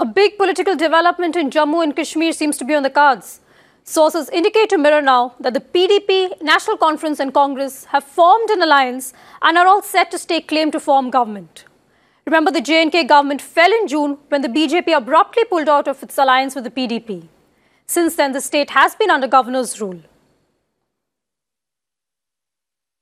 A big political development in Jammu and Kashmir seems to be on the cards. Sources indicate to Mirror Now that the PDP, National Conference and Congress have formed an alliance and are all set to stake claim to form government. Remember, the J&K government fell in June when the BJP abruptly pulled out of its alliance with the PDP. Since then, the state has been under governor's rule.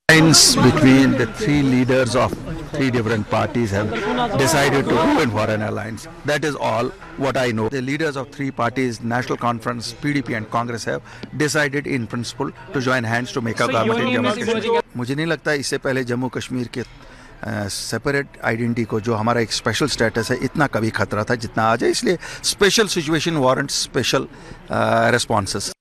Alliance between the three leaders of three different parties have decided to go in for an alliance. That is all what I know. The leaders of three parties, National Conference, PDP and Congress, have decided in principle to join hands to make a government in Jammu Kashmir. मुझे नहीं लगता इससे पहले जम्मू कश्मीर के separate identity को जो हमारा एक स्पेशल स्टेटस है इतना कभी खतरा था जितना आज है, इसलिए special situation warrants special responses.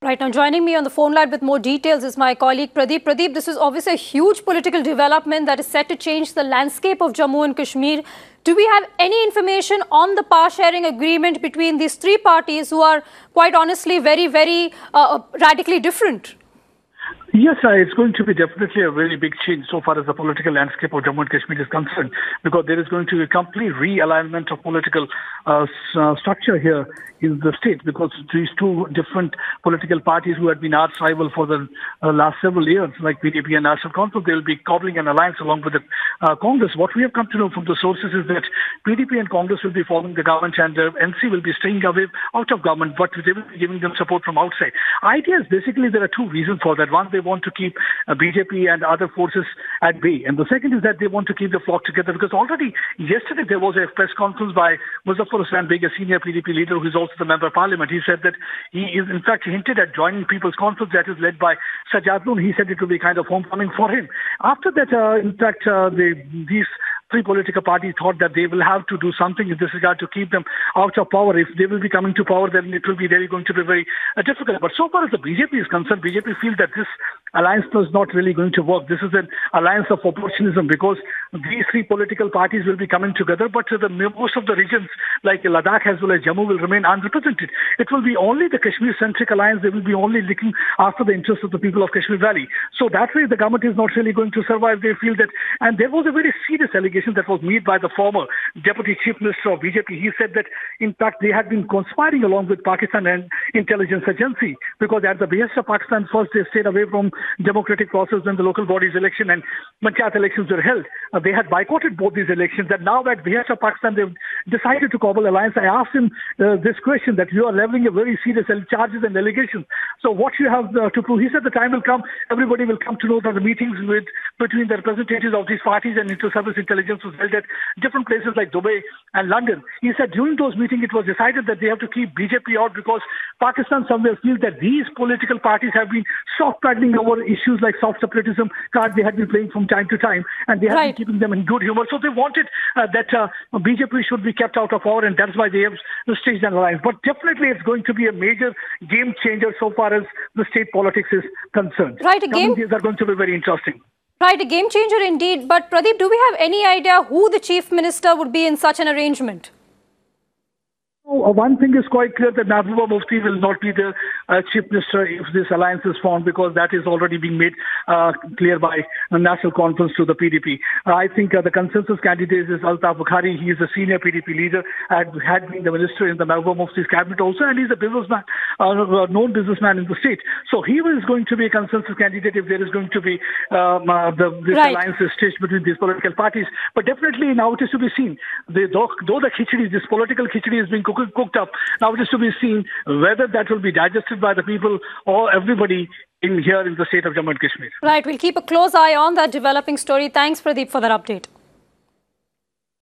Right, now joining me on the phone line with more details is my colleague Pradeep. Pradeep, this is obviously a huge political development that is set to change the landscape of Jammu and Kashmir. Do we have any information on the power sharing agreement between these three parties who are quite honestly very radically different? Yes, it's going to be definitely a very big change so far as the political landscape of Jammu and Kashmir is concerned, because there is going to be a complete realignment of political structure here in the state, because these two different political parties who had been arch rival for the last several years, like PDP and National Conference, they will be cobbling an alliance along with the Congress. What we have come to know from the sources is that PDP and Congress will be forming the government and NC will be staying away out of government, but they will be giving them support from outside. Idea is basically there are two reasons for that. One, they want to keep BJP and other forces at bay. And the second is that they want to keep the flock together, because already yesterday there was a press conference by Muzaffar Hussain Beg, a senior PDP leader who is also the member of parliament. He said that he is in fact hinted at joining People's Conference that is led by Sajjad. He said it will be kind of homecoming for him. After that, in fact, these three political parties thought that they will have to do something in this regard to keep them out of power. If they will be coming to power, then it will be really going to be very difficult. But so far as the BJP is concerned, BJP feels that this alliance is not really going to work. This is an alliance of opportunism, because these three political parties will be coming together, but most of the regions like Ladakh as well as Jammu will remain unrepresented. It will be only the Kashmir-centric alliance. They will be only looking after the interests of the people of Kashmir Valley. So that way the government is not really going to survive. They feel that, and there was a very serious allegation that was made by the former Deputy Chief Minister of BJP. He said that, in fact, they had been conspiring along with Pakistan and intelligence agency, because at the behest of Pakistan, first they stayed away from democratic process when the local bodies election and Panchayat elections were held. They had boycotted both these elections, and now at behest of Pakistan, they've decided to cobble alliance. I asked him this question, that you are leveling a very serious charges and allegations. So what you have to prove? He said the time will come, everybody will come to know that the meetings between the representatives of these parties and inter-service intelligence was held at different places like Dubai and London. He said during those meetings it was decided that they have to keep BJP out, because Pakistan somewhere feels that these political parties have been soft paddling over issues like soft separatism cards they had been playing from time to time, and they have been keeping them in good humor. So they wanted that BJP should be kept out of power, and that's why they have staged an alliance. But definitely it's going to be a major game changer so far as the state politics is concerned. Right, these are going to be very interesting. Right, a game changer indeed. But Pradeep, do we have any idea who the Chief Minister would be in such an arrangement? One thing is quite clear, that Mehbooba Mufti will not be the Chief Minister if this alliance is formed, because that is already being made clear by the National Conference to the PDP. I think the consensus candidate is Altaf Bukhari. He is a senior PDP leader, had been the minister in the Mehbooba Mufti's cabinet also, and he's a businessman, known businessman in the state. So he is going to be a consensus candidate if there is going to be this alliance is staged between these political parties. But definitely now it is to be seen. Though the khichdi, this political khichdi is being cooked up, now it is to be seen whether that will be digested by the people or everybody in here in the state of Jammu and Kashmir. Right, we'll keep a close eye on that developing story. Thanks, Pradeep, for that update.